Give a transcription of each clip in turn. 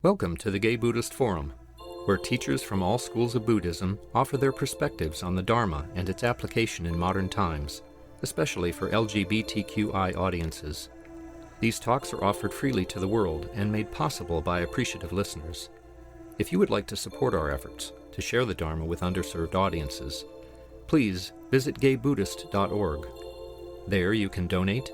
Welcome to the Gay Buddhist Forum, where teachers from all schools of Buddhism offer their perspectives on the Dharma and its application in modern times, especially for LGBTQI audiences. These talks are offered freely to the world and made possible by appreciative listeners. If you would like to support our efforts to share the Dharma with underserved audiences, please visit gaybuddhist.org. There you can donate,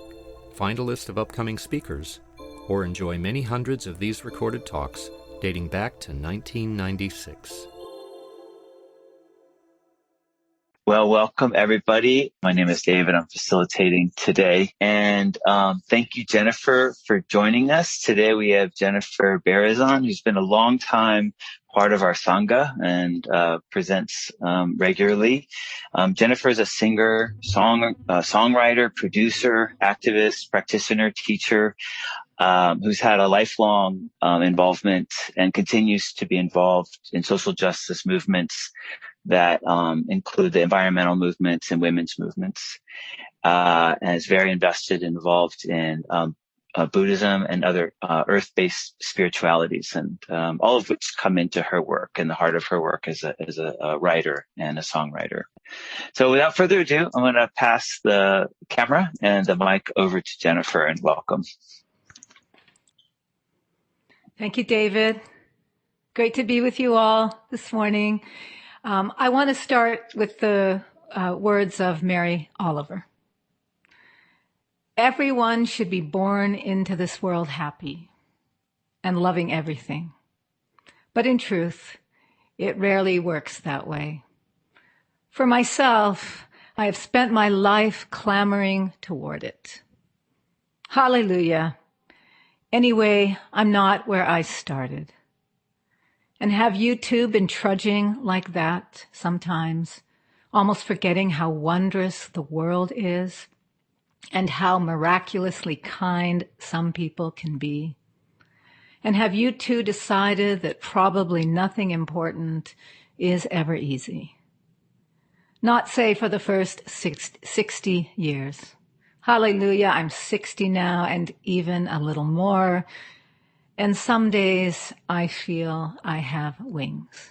find a list of upcoming speakers, or enjoy many hundreds of these recorded talks dating back to 1996. Well, welcome everybody. My name is David. I'm facilitating today. And thank you, Jennifer, for joining us. Today we have Jennifer Berezan, who's been a long time part of our Sangha and presents regularly. Jennifer is a singer, songwriter, producer, activist, practitioner, teacher, who's had a lifelong involvement and continues to be involved in social justice movements that include the environmental movements and women's movements, and is very invested and involved in Buddhism and other earth-based spiritualities, and all of which come into her work and the heart of her work as a writer and a songwriter. So without further ado, I'm going to pass the camera and the mic over to Jennifer, and welcome. Thank you, David. Great to be with you all this morning. I want to start with the words of Mary Oliver. Everyone should be born into this world happy and loving everything. But in truth, it rarely works that way. For myself, I have spent my life clamoring toward it. Hallelujah. Anyway, I'm not where I started. And have you too been trudging like that sometimes, almost forgetting how wondrous the world is and how miraculously kind some people can be? And have you too decided that probably nothing important is ever easy? Not say for the first 60 years. Hallelujah, I'm 60 now and even a little more. And some days I feel I have wings.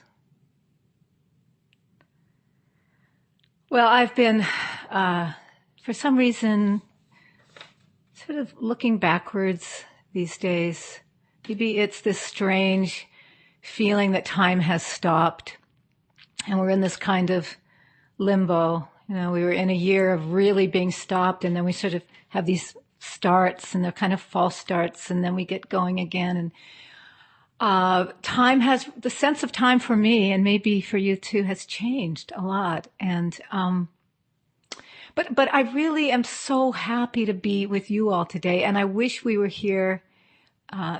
Well, I've been, for some reason, sort of looking backwards these days. Maybe it's this strange feeling that time has stopped and we're in this kind of limbo. You know, we were in a year of really being stopped, and then we sort of have these starts, and they're kind of false starts, and then we get going again. And the sense of time for me, and maybe for you too, has changed a lot. And but I really am so happy to be with you all today, and I wish we were here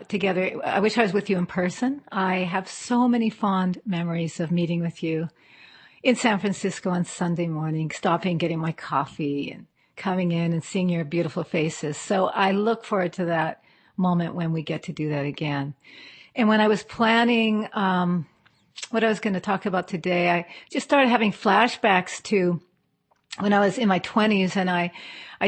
together. I wish I was with you in person. I have so many fond memories of meeting with you in San Francisco on Sunday morning, stopping, getting my coffee and coming in and seeing your beautiful faces. So I look forward to that moment when we get to do that again. And when I was planning what I was going to talk about today, I just started having flashbacks to when I was in my 20s, and I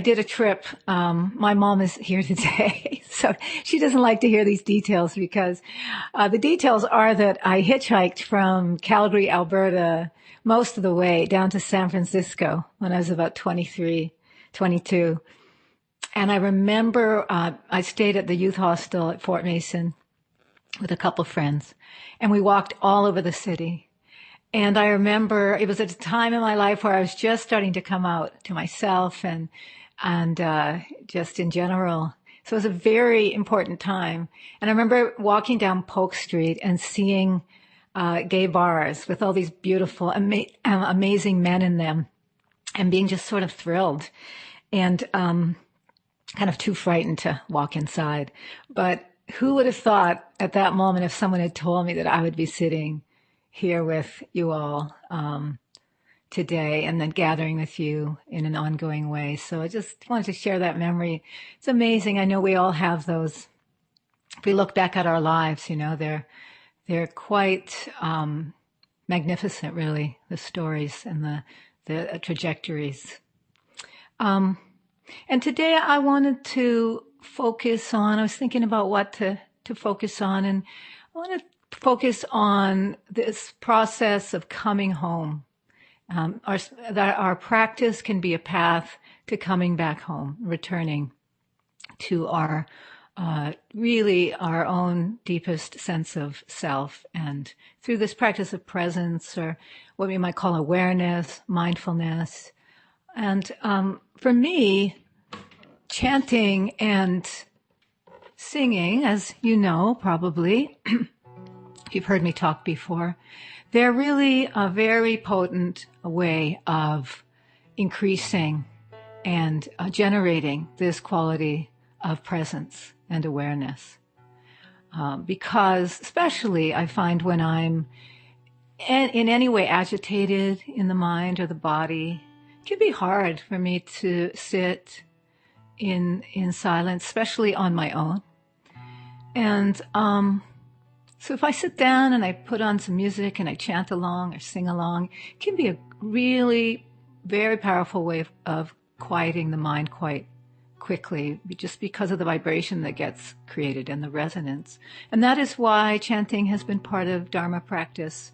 did a trip. My mom is here today, so she doesn't like to hear these details because the details are that I hitchhiked from Calgary, Alberta, most of the way down to San Francisco when I was about 23, 22. And I remember I stayed at the youth hostel at Fort Mason with a couple friends, and we walked all over the city. And I remember it was at a time in my life where I was just starting to come out to myself and just in general. So it was a very important time. And I remember walking down Polk Street and seeing gay bars with all these beautiful, amazing men in them, and being just sort of thrilled and kind of too frightened to walk inside. But who would have thought at that moment if someone had told me that I would be sitting here with you all today and then gathering with you in an ongoing way. So I just wanted to share that memory. It's amazing. I know we all have those. If we look back at our lives, you know, they're quite magnificent, really, the stories and the trajectories. And today I wanted to focus on, I was thinking about what to focus on, and I want to focus on this process of coming home. That our practice can be a path to coming back home, returning to our really our own deepest sense of self. And through this practice of presence, or what we might call awareness, mindfulness. And for me, chanting and singing, as you know, probably, if you've heard me talk before, they're really a very potent way of increasing and generating this quality of presence and awareness. Because especially I find when I'm in any way agitated in the mind or the body, it can be hard for me to sit in silence, especially on my own. And so if I sit down and I put on some music and I chant along or sing along, it can be a really very powerful way of quieting the mind quite quickly, just because of the vibration that gets created and the resonance. And that is why chanting has been part of Dharma practice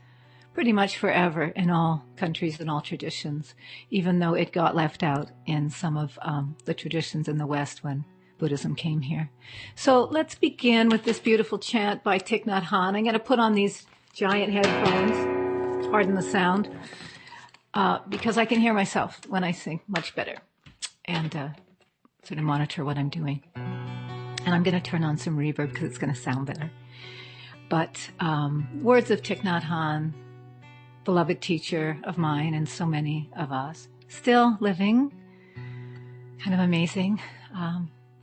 pretty much forever in all countries and all traditions, even though it got left out in some of the traditions in the West when Buddhism came here. So let's begin with this beautiful chant by Thich Nhat Hanh. I'm going to put on these giant headphones, pardon the sound, because I can hear myself when I sing much better, and sort of monitor what I'm doing. And I'm going to turn on some reverb because it's going to sound better. But words of Thich Nhat Hanh, beloved teacher of mine and so many of us, still living, kind of amazing.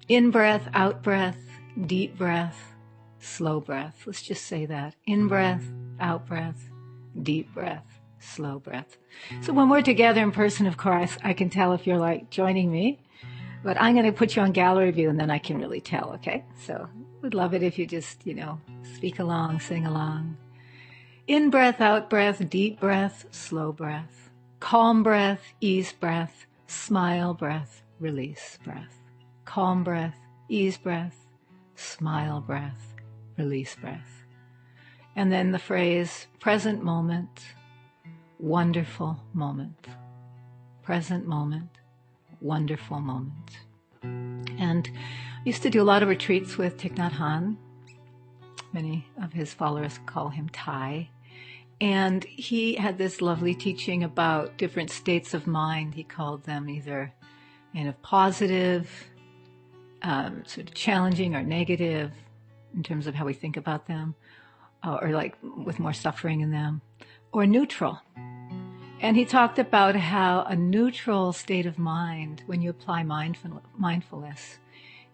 In breath, out breath, deep breath, slow breath. Let's just say that. In breath, out breath, deep breath, slow breath. So when we're together in person, of course, I can tell if you're like joining me, but I'm going to put you on gallery view and then I can really tell, okay? So we'd love it if you just, speak along, sing along. In breath, out breath, deep breath, slow breath, calm breath, ease breath, smile breath, release breath. Calm breath, ease breath, smile breath, release breath. And then the phrase, present moment, wonderful moment. Present moment, wonderful moment. And I used to do a lot of retreats with Thich Nhat Hanh. Many of his followers call him Thai. And he had this lovely teaching about different states of mind. He called them either positive, sort of challenging or negative in terms of how we think about them, or like with more suffering in them, or neutral. And he talked about how a neutral state of mind, when you apply mindfulness,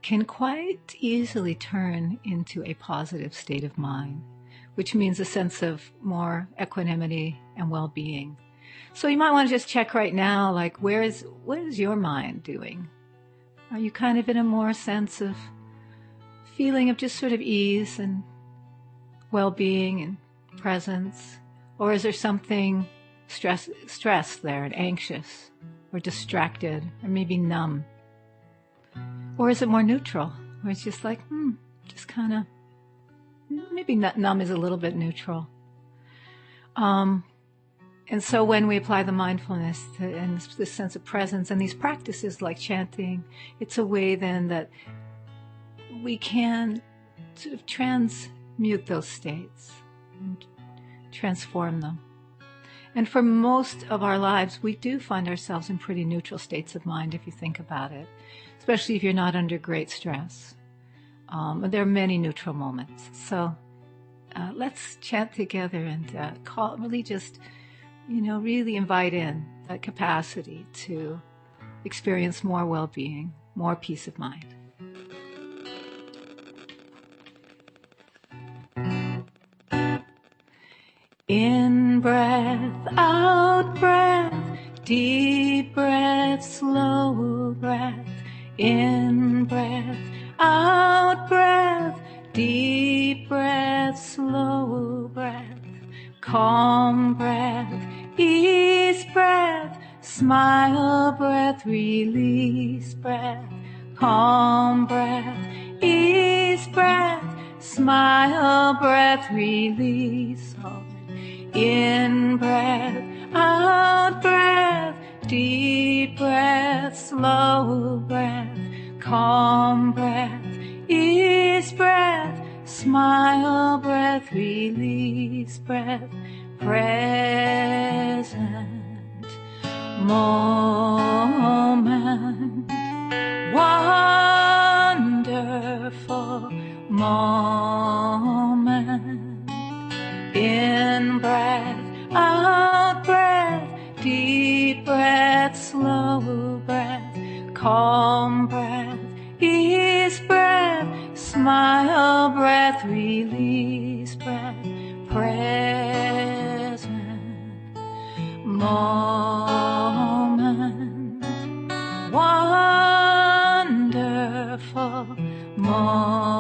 can quite easily turn into a positive state of mind, which means a sense of more equanimity and well-being. So you might want to just check right now, like, what is your mind doing? Are you kind of in a more sense of feeling of just sort of ease and well-being and presence? Or is there something stressed there and anxious or distracted or maybe numb? Or is it more neutral, where it's just like, just kind of, maybe numb is a little bit neutral. And so when we apply the mindfulness and this sense of presence and these practices like chanting, it's a way then that we can sort of transmute those states and transform them. And for most of our lives, we do find ourselves in pretty neutral states of mind if you think about it, especially if you're not under great stress. There are many neutral moments. So let's chant together and really just, really invite in that capacity to experience more well-being, more peace of mind. In breath, out breath, deep breath, slow breath. In breath, out breath, deep breath, slow breath. Calm breath, ease breath, smile breath, release breath. Calm breath, ease breath, smile, breath, release. In breath, out breath, deep breath, slow breath, calm breath, ease breath, smile, breath, release breath, present moment, wonderful moment. In breath, out breath, deep breath, slow breath, calm breath, ease breath, smile, breath, release breath, present moment, wonderful moment.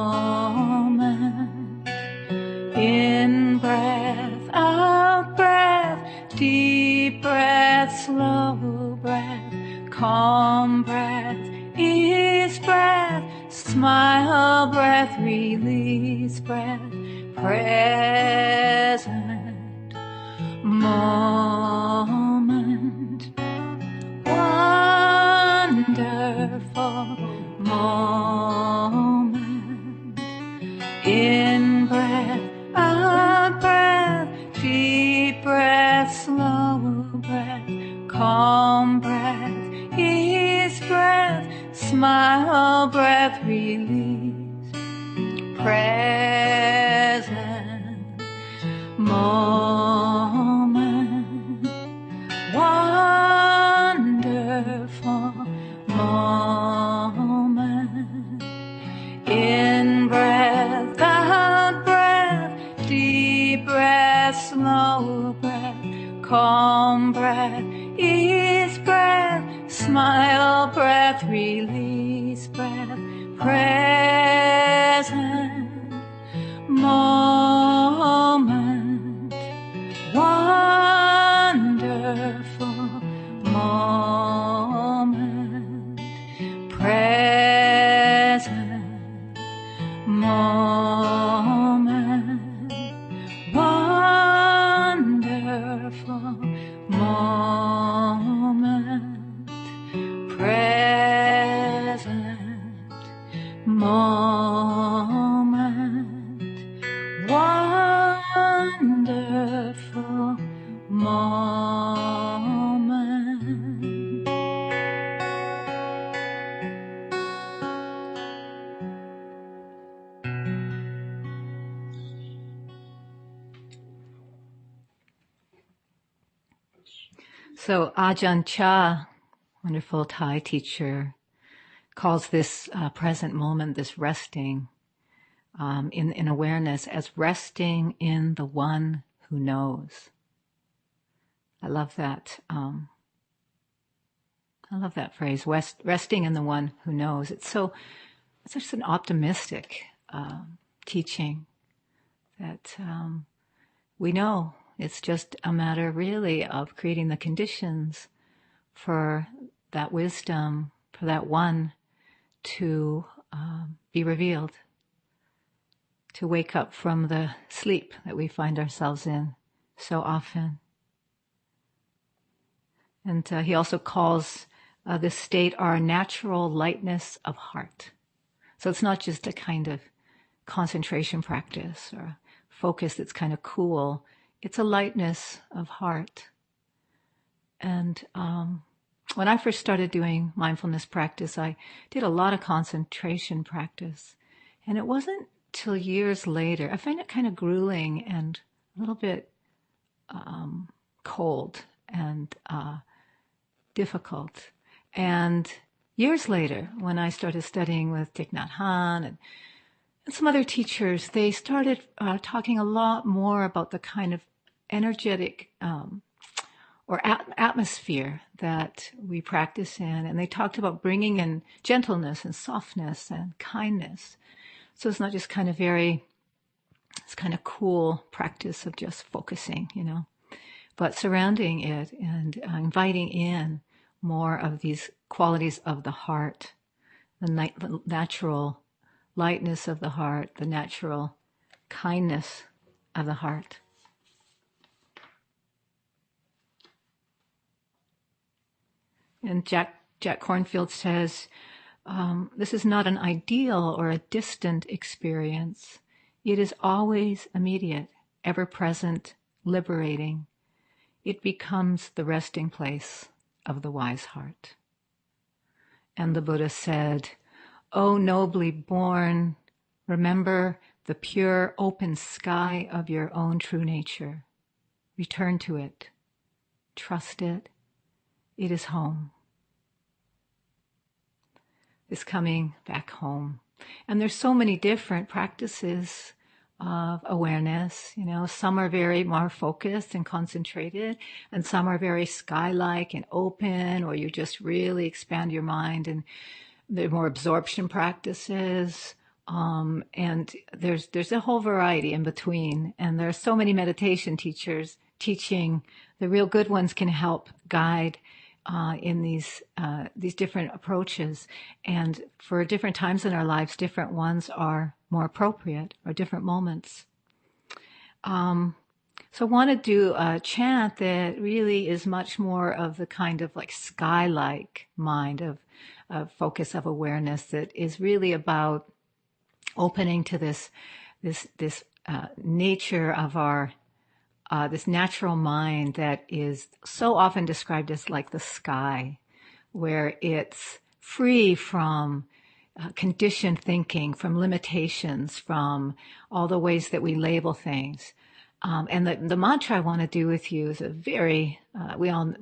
In breath, out breath, deep breath, slow breath, calm breath, ease breath, smile, breath, release breath, present moment, wonderful moment. In breath, out breath, deep breath, slow breath, calm breath, ease breath, smile, breath, release, present moment, wonderful moment. In breath, out breath, deep breath, slow breath, calm breath, ease breath, smile, breath, release breath, present moment, wonderful moment, present moment, wonderful moment, present moment, wonderful moment. So Ajahn Chah, wonderful Thai teacher, calls this present moment, this resting in awareness, as resting in the one who knows. I love that. I love that phrase, resting in the one who knows. It's such an optimistic teaching that we know it's just a matter really of creating the conditions for that wisdom, for that one to be revealed, to wake up from the sleep that we find ourselves in so often. And he also calls this state our natural lightness of heart. So it's not just a kind of concentration practice or focus that's kind of cool. It's a lightness of heart. And when I first started doing mindfulness practice, I did a lot of concentration practice. And it wasn't till years later, I find it kind of grueling and a little bit cold and difficult. And years later, when I started studying with Thich Nhat Hanh and some other teachers, they started talking a lot more about the kind of energetic or atmosphere that we practice in. And they talked about bringing in gentleness and softness and kindness. So it's not just kind of it's kind of cool practice of just focusing, but surrounding it and inviting in more of these qualities of the heart, the natural lightness of the heart, the natural kindness of the heart. And Jack Kornfield says, this is not an ideal or a distant experience. It is always immediate, ever-present, liberating. It becomes the resting place of the wise heart. And the Buddha said, O nobly born, remember the pure open sky of your own true nature. Return to it. Trust it. It is home. It's coming back home. And there's so many different practices of awareness. Some are very more focused and concentrated, and some are very sky-like and open, or you just really expand your mind, and there are more absorption practices. And there's a whole variety in between. And there are so many meditation teachers teaching. The real good ones can help guide in these different approaches. And for different times in our lives, different ones are more appropriate, or different moments. So I want to do a chant that really is much more of the kind of like sky-like mind of focus of awareness, that is really about opening to this nature of our this natural mind that is so often described as like the sky, where it's free from conditioned thinking, from limitations, from all the ways that we label things. And the mantra I want to do with you is a very, we all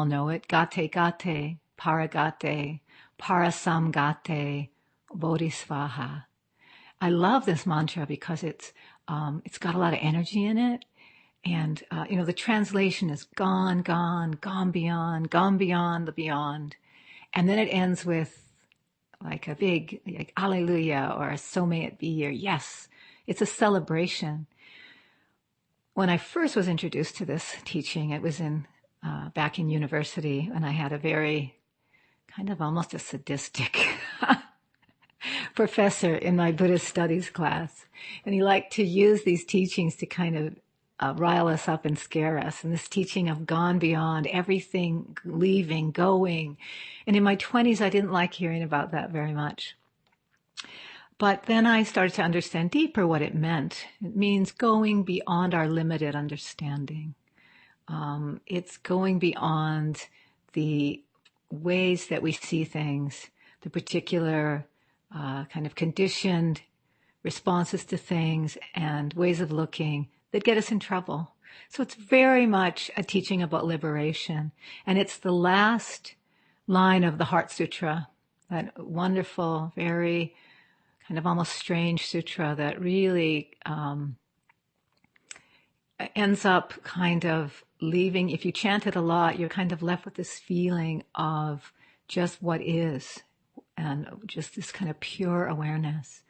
know it, gate gate, paragate, parasamgate, bodhisvaha. I love this mantra because it's got a lot of energy in it. And, the translation is gone beyond the beyond. And then it ends with like a big, like, alleluia, or so may it be, or yes. It's a celebration. When I first was introduced to this teaching, it was back in university, and I had a very kind of almost a sadistic professor in my Buddhist studies class. And he liked to use these teachings to kind of rile us up and scare us. And this teaching of gone beyond, everything leaving, going. And in my 20s, I didn't like hearing about that very much. But then I started to understand deeper what it meant. It means going beyond our limited understanding. It's going beyond the ways that we see things, the particular kind of conditioned responses to things and ways of looking that get us in trouble. So it's very much a teaching about liberation. And it's the last line of the Heart Sutra, that wonderful, very kind of almost strange sutra that really ends up kind of leaving, if you chant it a lot, you're kind of left with this feeling of just what is, and just this kind of pure awareness.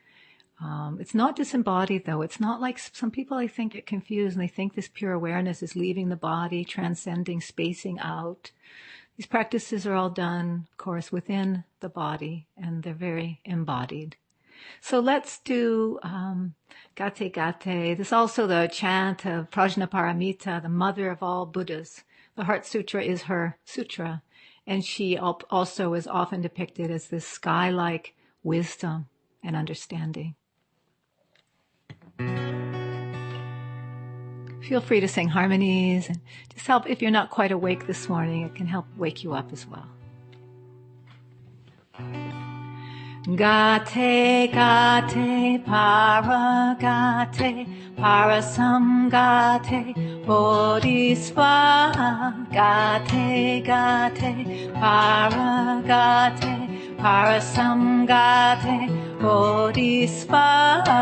It's not disembodied, though. It's not like some people, I think, get confused, and they think this pure awareness is leaving the body, transcending, spacing out. These practices are all done, of course, within the body, and they're very embodied. So let's do gate gate. This is also the chant of Prajnaparamita, the mother of all Buddhas. The Heart Sutra is her sutra, and she also is often depicted as this sky-like wisdom and understanding. Feel free to sing harmonies, and just help if you're not quite awake this morning. It can help wake you up as well. Gate gate paragate parasamgate bodhisvaha. Gate gate paragate parasamgate bodhisvaha.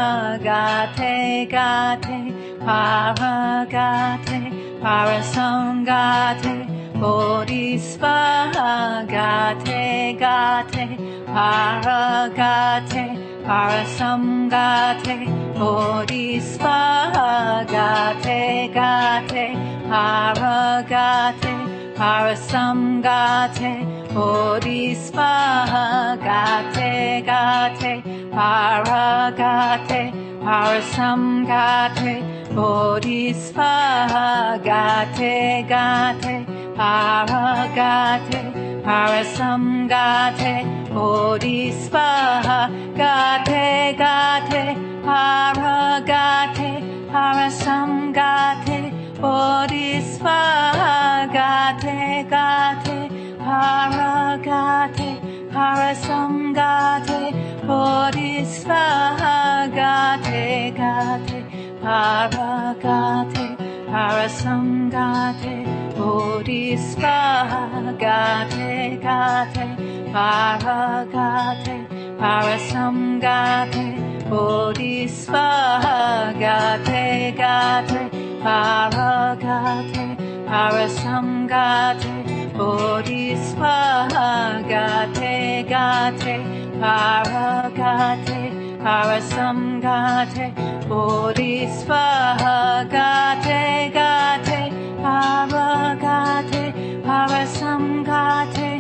Gate gate paragate parasamgate bodhisvaha. Gate gate paragate parasamgate bodhisvaha. Gate gate paragate parasamgate Bodhisvaha Gate Gate Paragate Parasamgate Bodhisvaha Gate Gate Paragate Parasamgate Bodhisvaha Gate Gate Paragate Parasamgate Bodhisvaha Gate Gate Paragate Parasamgate Bodhisvaha Gate Gate Paragate Parasamgate Bodhisvaha Gate Gate Paragate Parasamgate Bodhisvaha Gate Gate Paragate Parasamgate Bodhisvaha Gate Gate Paragate Parasamgate Bodhisvaha Gate Gate Paragate Parasamgate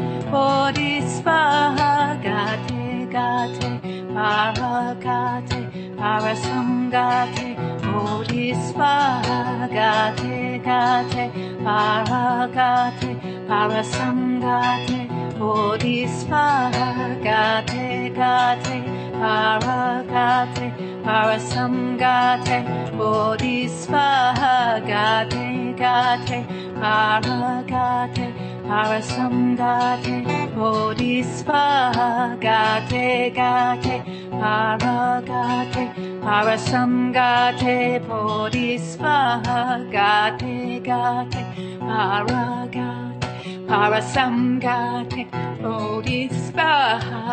Bodhisvaha Gate Gate Paragate Parasamgate Bodhisvaha Gate Gate Paragate Parasamgate Bodhisvaha Gate Gate Paragate Parasamgate Bodhisvaha Gate Gate Paragate Parasamgate Bodhisvaha Gate Gate Paragate Parasamgate Bodhisvaha Gate Gate Paragate Parasamgate Bodhisvaha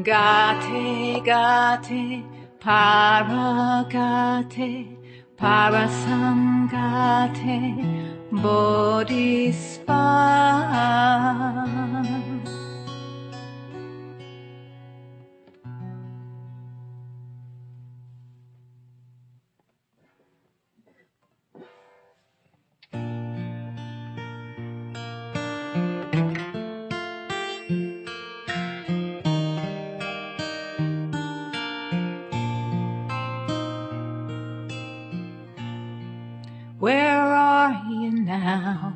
Gate Gate Paragate Parasamgate Bodhisvaha. Where are you now?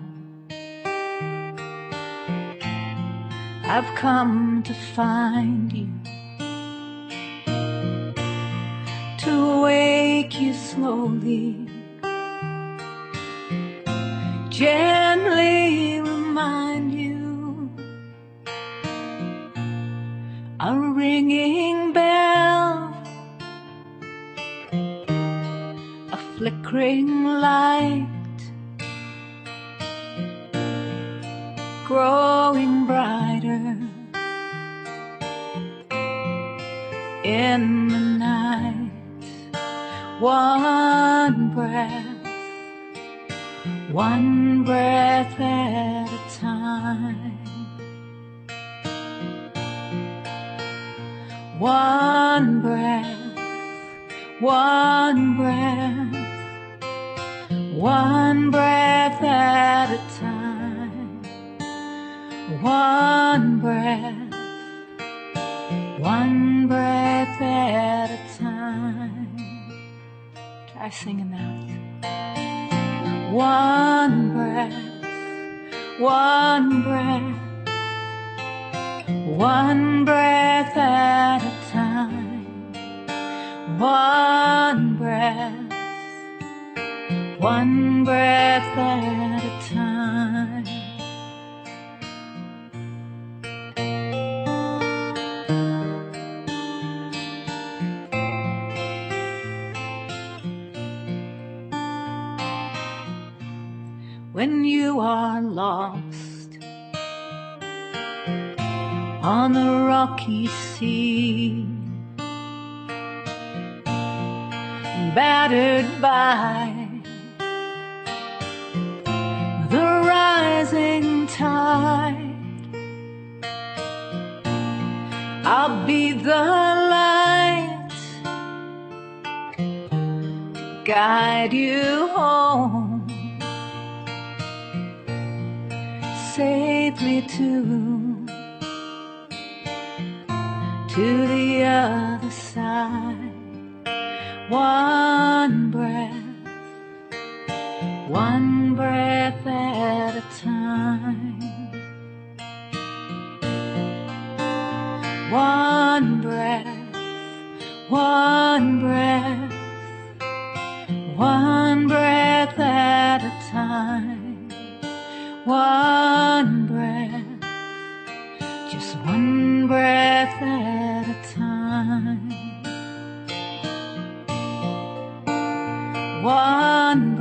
I've come to find you, to wake you slowly, gently remind you, a ringing bell, a flickering light, growing brighter in the night. One breath at a time. One breath at a time. One breath at a time. Try singing that. One breath at a time. One breath at a time. When you are lost on the rocky sea, battered by the rising tide, I'll be the light to guide you home. me to the other side. One breath at a time. One breath at a time. One breath, just one breath at a time. One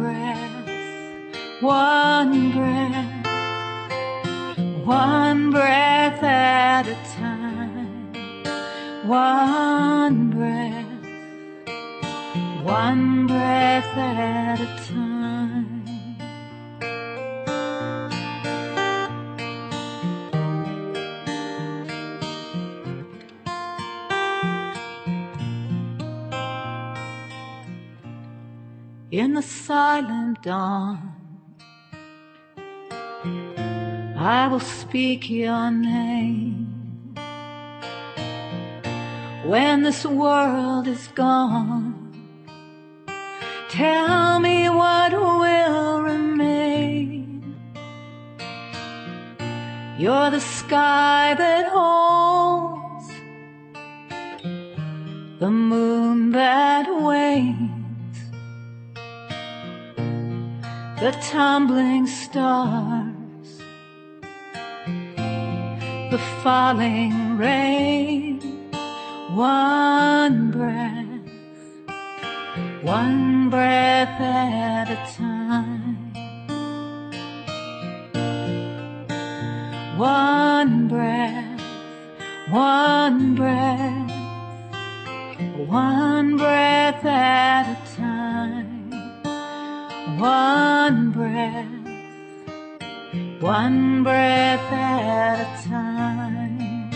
breath at a time. One breath at a time. In the silent dawn, I will speak your name. When this world is gone, tell me what will remain. You're the sky that holds the moon that wanes, the tumbling stars, the falling rain. One breath at a time. One breath at a time. One breath at a time.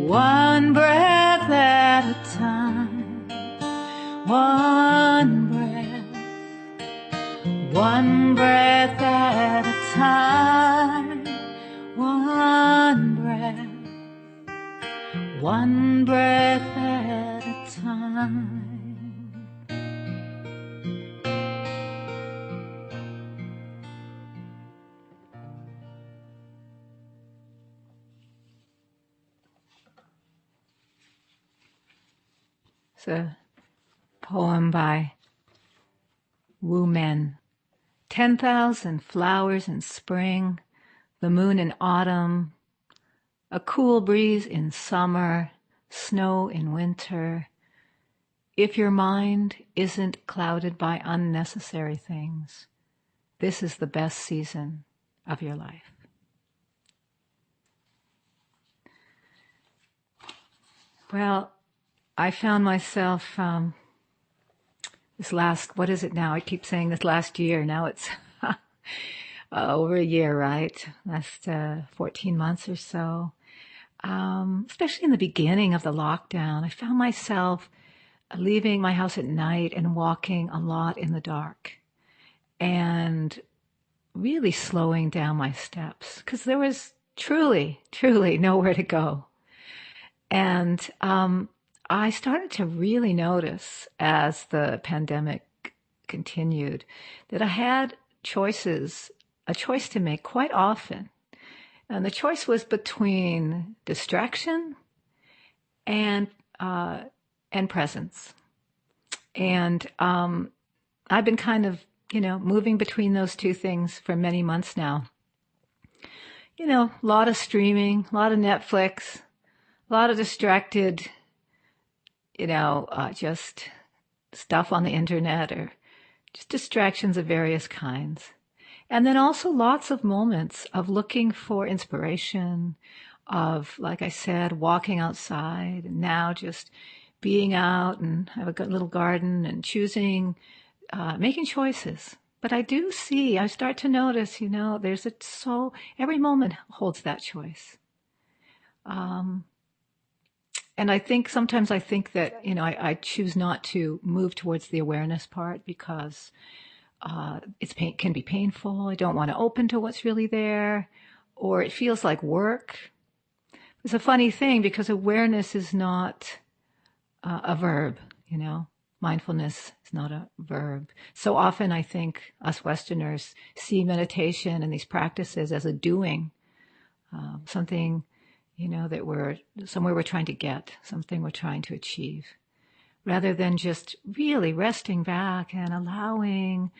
One breath at a time. One breath at a time. One breath at a time. It's a poem by Bruein. 10,000 flowers in spring, the moon in autumn, a cool breeze in summer, snow in winter. If your mind isn't clouded by unnecessary things, this is the best season of your life. Well, I found myself this last, what is it now? I keep saying this last year. Now it's over a year, right? Last 14 months or so. Especially in the beginning of the lockdown, I found myself leaving my house at night and walking a lot in the dark and really slowing down my steps because there was truly nowhere to go. And I started to really notice as the pandemic continued that I had a choice to make quite often. And the choice was between distraction and presence. And I've been kind of, moving between those two things for many months now. A lot of streaming, a lot of Netflix, a lot of distracted, just stuff on the internet or just distractions of various kinds. And then also lots of moments of looking for inspiration, of, like I said, walking outside, and now just being out and have a good little garden and choosing, making choices. But I start to notice, every moment holds that choice. And I think sometimes I think that, I choose not to move towards the awareness part because can be painful. I don't want to open to what's really there, or it feels like work. It's a funny thing because awareness is not a verb, Mindfulness is not a verb. So often I think us Westerners see meditation and these practices as a doing, something, that we're trying to get, something we're trying to achieve, rather than just really resting back and allowing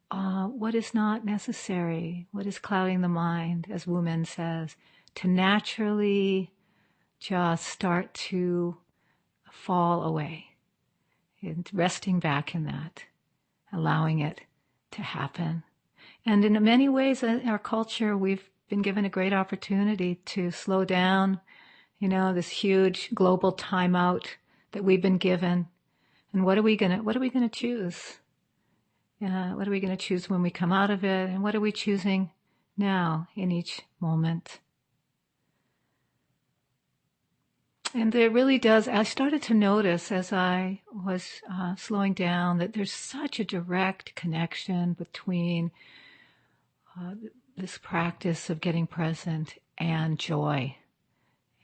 what is not necessary, what is clouding the mind, as Wu Men says, to naturally just start to fall away. And resting back in that, allowing it to happen. And in many ways in our culture, we've been given a great opportunity to slow down, this huge global timeout that we've been given. And what are we gonna choose? What are we gonna choose when we come out of it? And what are we choosing now in each moment? And there really does, I started to notice as I was slowing down that there's such a direct connection between this practice of getting present and joy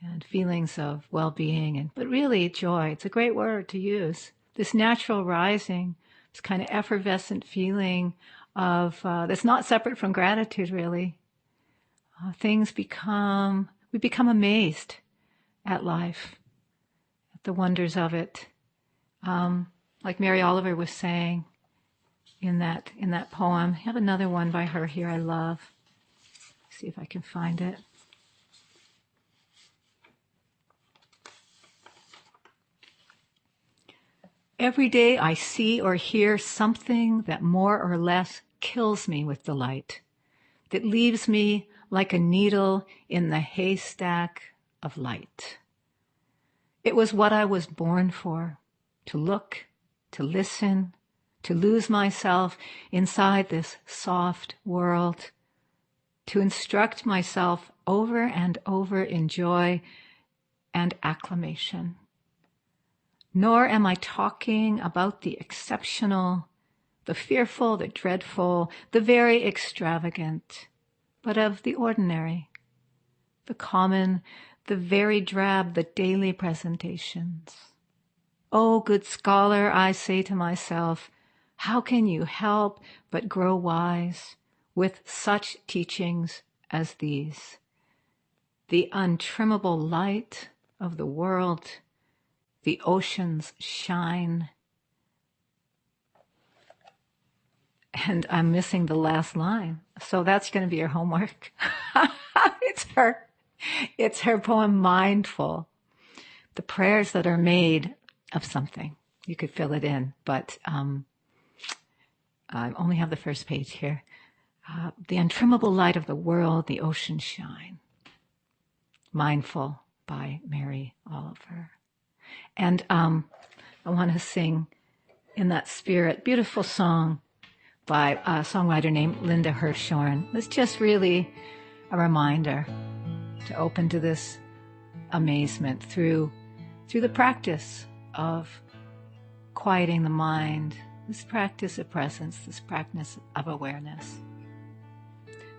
and feelings of well-being, but really joy. It's a great word to use. This natural rising, this kind of effervescent feeling of that's not separate from gratitude, really. We become amazed at life, at the wonders of it. Like Mary Oliver was saying in that poem. I have another one by her here I love. See if I can find it. Every day I see or hear something that more or less kills me with delight, that leaves me like a needle in the haystack of light. It was what I was born for, to look, to listen, to lose myself inside this soft world, to instruct myself over and over in joy and acclamation. Nor am I talking about the exceptional, the fearful, the dreadful, the very extravagant, but of the ordinary, the common, the very drab, the daily presentations. Oh, good scholar, I say to myself, how can you help but grow wise with such teachings as these? The untrimmable light of the world, the oceans shine. And I'm missing the last line. So that's going to be your homework. It's her poem, Mindful. The prayers that are made of something. You could fill it in, but I only have the first page here. The untrimmable light of the world, the ocean shine. Mindful by Mary Oliver. And I want to sing in that spirit, beautiful song by a songwriter named Linda Hirshhorn. It's just really a reminder to open to this amazement through the practice of quieting the mind, this practice of presence, this practice of awareness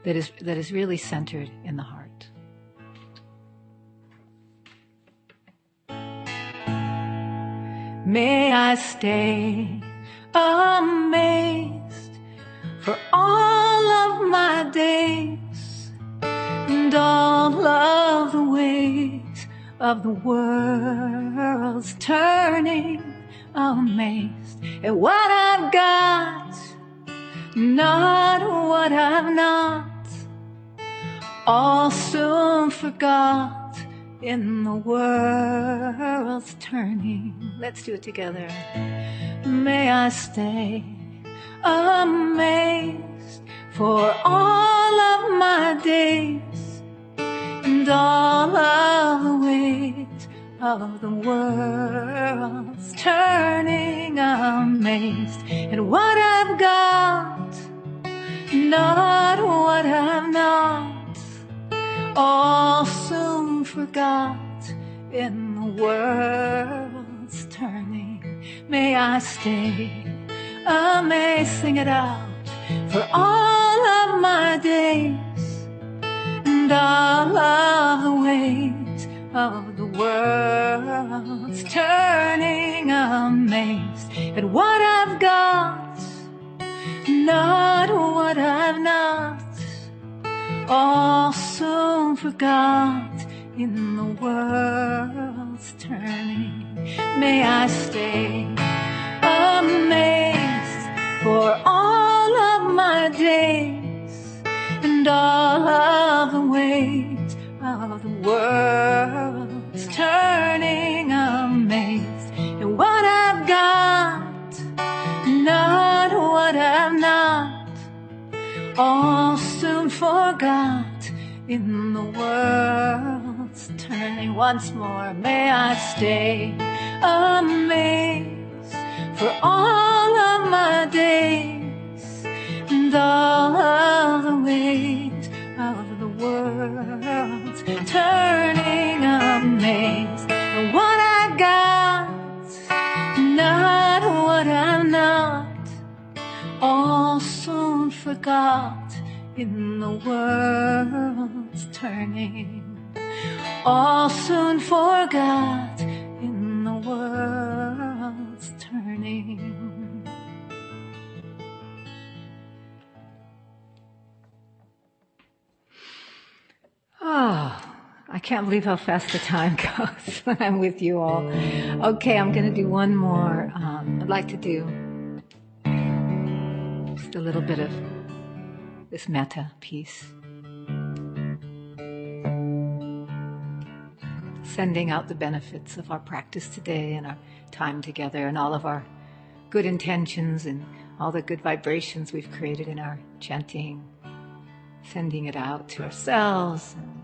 that is really centered in the heart. May I stay amazed for all of my days and all of the ways of the world's turning, amazed at what I've got, not what I've not, all soon forgot in the world's turning. Let's do it together. May I stay amazed for all of my days and all of the ways of the world's turning, amazed at what I've got, not what I've not, all soon forgot in the world's turning. May I stay amazed, sing it out, for all of my days and all of the ways of the world's turning, amazed at what I've got, not what I've not, all soon forgot in the world's turning. May I stay amazed for all of my days and all of the ways of the world's turning, amazed at what I've got, not what I've not, all soon forgot in the world's turning. Once more, may I stay amazed for all of my days and all of the ways of the world's turning, amazed at what I got, not what I'm not, all soon forgot in the world's turning, all soon forgot in the world's turning. Oh, I can't believe how fast the time goes when I'm with you all. Okay, I'm going to do one more. I'd like to do just a little bit of this metta piece. Sending out the benefits of our practice today and our time together and all of our good intentions and all the good vibrations we've created in our chanting. Sending it out to ourselves and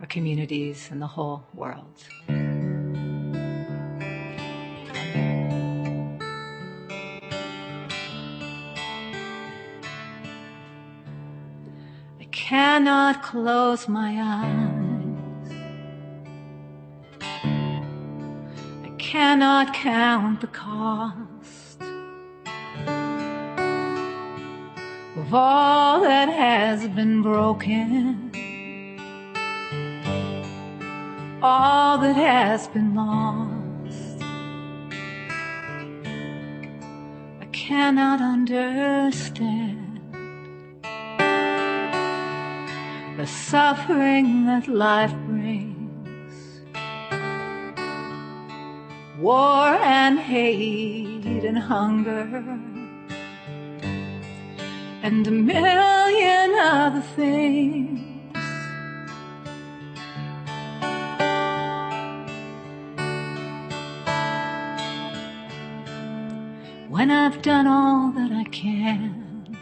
our communities and the whole world. I cannot close my eyes. I cannot count the cost of all that has been broken, all that has been lost. I cannot understand the suffering that life brings, war and hate and hunger, and a million other things. When I've done all that I can,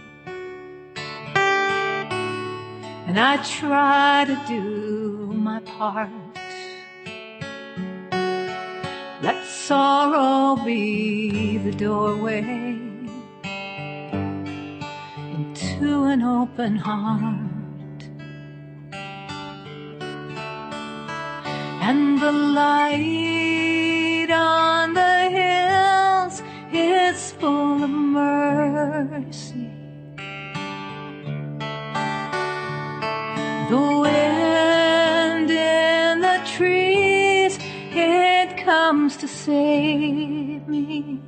and I try to do my part, let sorrow be the doorway into an open heart, and the light on the hills is full of mercy. The wind in the trees, it comes to save me.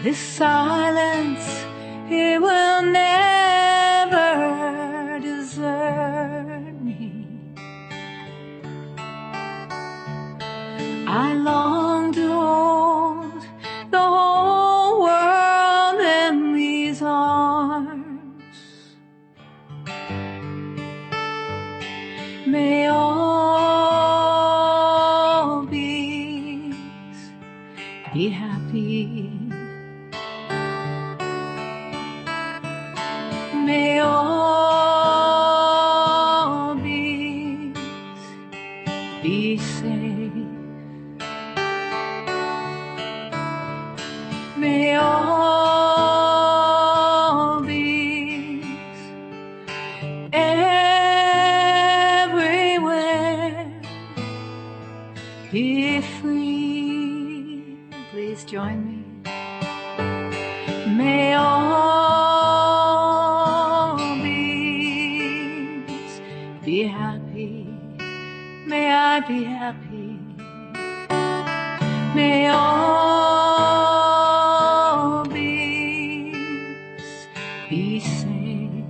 This silence, it will never desert me. I long to hold the whole world in these arms. May all beings be happy. May all beings be safe. May all beings everywhere join me? May all beings be happy. May I be happy. May all beings be safe.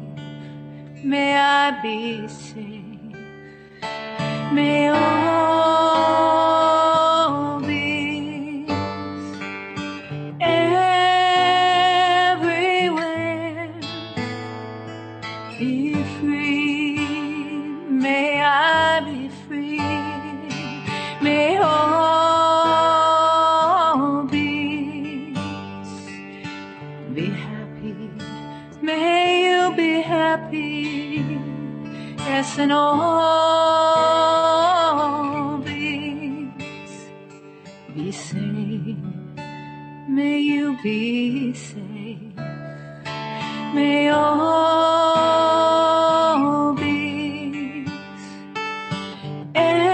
May I be safe. May all beings everywhere be free. May I be free. May all beings be happy. May you be happy. Yes, and all beings be safe. May you be safe. May all beings everywhere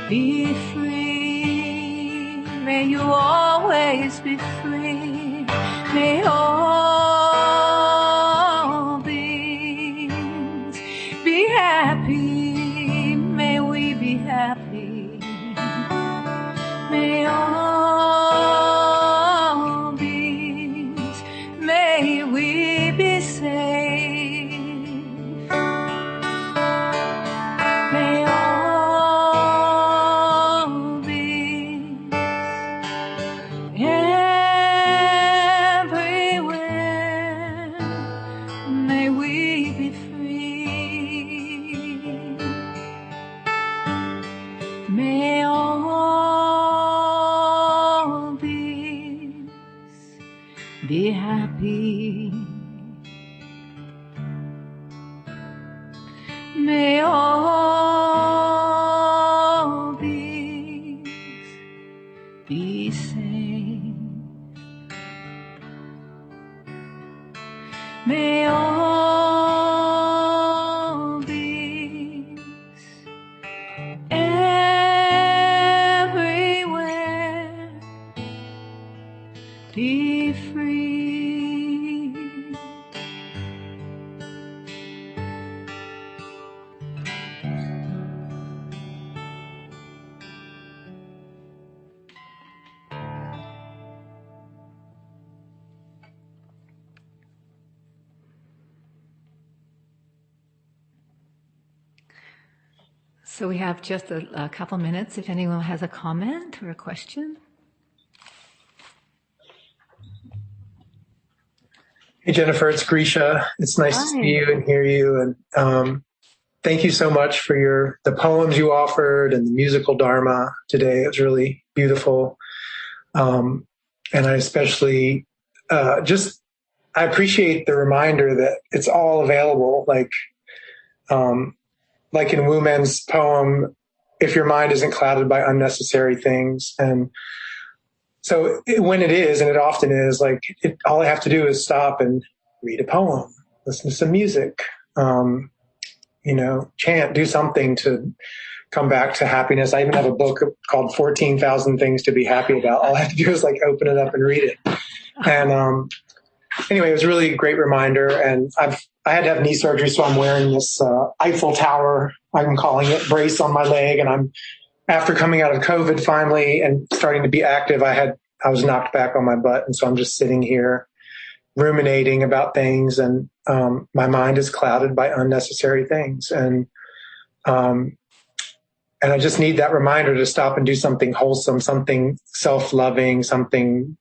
be free. May you always be free. May all beings be happy. May we be happy. May all beings, may we be safe. May all beings everywhere, may we be free. May all beings be happy. May all beings be safe. May all beings everywhere be free. So we have just a couple minutes if anyone has a comment or a question. Hey, Jennifer, it's Grisha. It's nice to see you and hear you. And thank you so much for the poems you offered and the musical Dharma today. It was really beautiful. And I especially I appreciate the reminder that it's all available. Like in Wu Men's poem, if your mind isn't clouded by unnecessary things. And so when it is, and it often is, like all I have to do is stop and read a poem, listen to some music, chant, do something to come back to happiness. I even have a book called 14,000 Things to Be Happy About. All I have to do is like open it up and read it. And anyway, it was really a great reminder. And I had to have knee surgery, so I'm wearing this Eiffel Tower, I'm calling it, brace on my leg. And after coming out of COVID finally and starting to be active, I was knocked back on my butt. And so I'm just sitting here ruminating about things, and my mind is clouded by unnecessary things. And I just need that reminder to stop and do something wholesome, something self-loving, something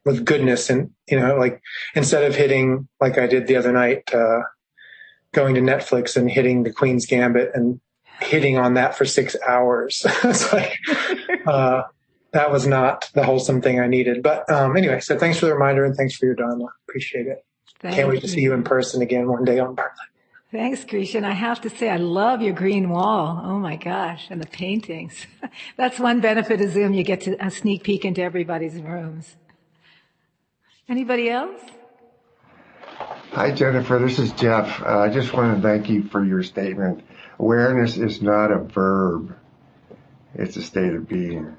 with goodness. And, like instead of hitting, like I did the other night, going to Netflix and hitting The Queen's Gambit and hitting on that for 6 hours. It's like, that was not the wholesome thing I needed. But anyway, so thanks for the reminder and thanks for your Dharma. Appreciate it. Can't wait to see you in person again one day on Berkeley. Thanks, Grisha. And I have to say, I love your green wall. Oh my gosh. And the paintings. That's one benefit of Zoom. You get to a sneak peek into everybody's rooms. Anybody else? Hi, Jennifer. This is Jeff. I just want to thank you for your statement. Awareness is not a verb. it's a state of being.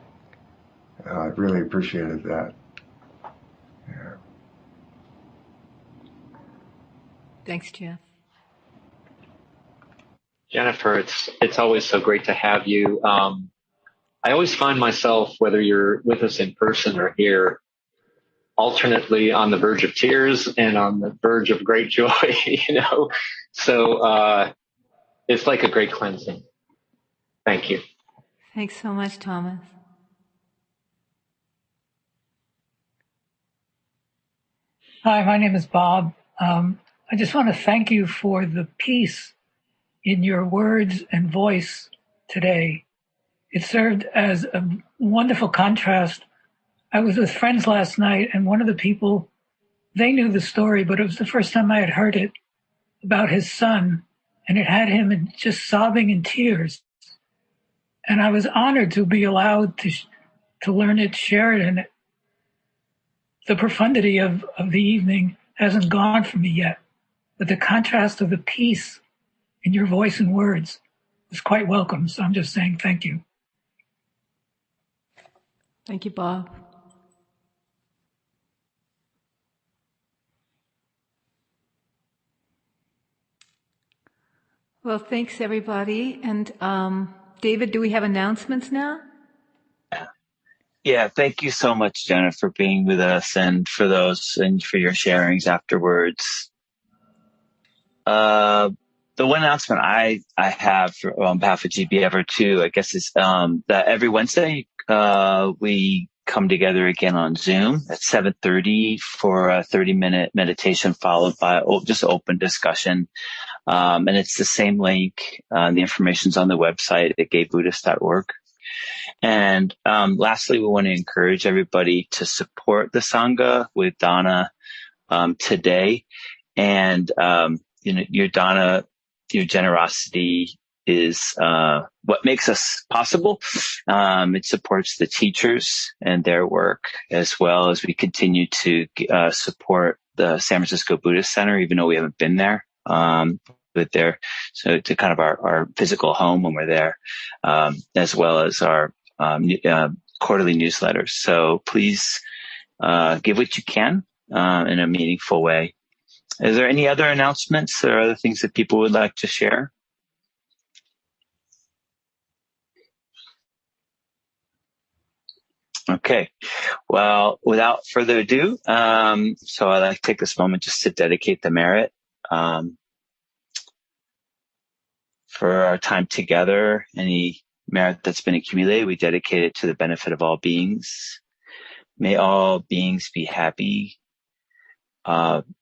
I really appreciated that. Yeah. Thanks, Jeff. Jennifer, it's always so great to have you. I always find myself, whether you're with us in person or here, alternately on the verge of tears and on the verge of great joy, So it's like a great cleansing. Thank you. Thanks so much, Thomas. Hi, my name is Bob. I just want to thank you for the peace in your words and voice today. It served as a wonderful contrast. I was with friends last night, and one of the people, they knew the story, but it was the first time I had heard it, about his son, and it had him just sobbing in tears. And I was honored to be allowed to learn it, share it, and the profundity of the evening hasn't gone from me yet. But the contrast of the peace in your voice and words was quite welcome. So I'm just saying thank you. Thank you, Bob. Well, thanks, everybody. And David, do we have announcements now? Yeah, thank you so much, Jenna, for being with us and for your sharings afterwards. The one announcement I have on behalf of GB Ever too, I guess, is that every Wednesday we come together again on Zoom at 7:30 for a 30-minute meditation followed by just open discussion. And it's the same link. The information's on the website at gaybuddhist.org. And lastly, we want to encourage everybody to support the Sangha with Dana today. And your Dana, your generosity is what makes us possible. It supports the teachers and their work, as well as we continue to support the San Francisco Buddhist Center, even though we haven't been there. So to kind of our physical home when we're there, as well as our quarterly newsletters. So please give what you can in a meaningful way. Is there any other announcements or other things that people would like to share? Okay. Well, without further ado, so I'd like to take this moment just to dedicate the merit for our time together. Any merit that's been accumulated, we dedicate it to the benefit of all beings. May all beings be happy.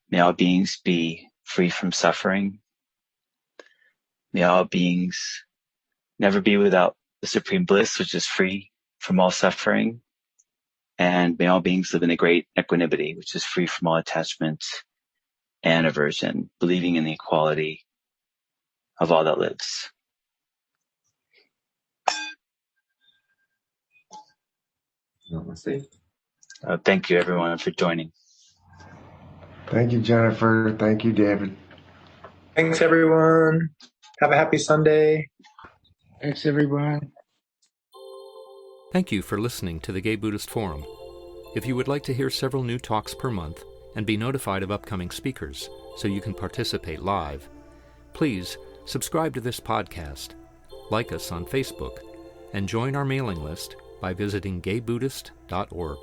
May all beings be free from suffering. May all beings never be without the supreme bliss, which is free from all suffering. And may all beings live in a great equanimity, which is free from all attachment and aversion, believing in the equality of all that lives. Thank you, everyone, for joining. Thank you, Jennifer. Thank you, David. Thanks, everyone. Have a happy Sunday. Thanks, everyone. Thank you for listening to the Gay Buddhist Forum. If you would like to hear several new talks per month and be notified of upcoming speakers so you can participate live, please subscribe to this podcast, like us on Facebook, and join our mailing list by visiting gaybuddhist.org.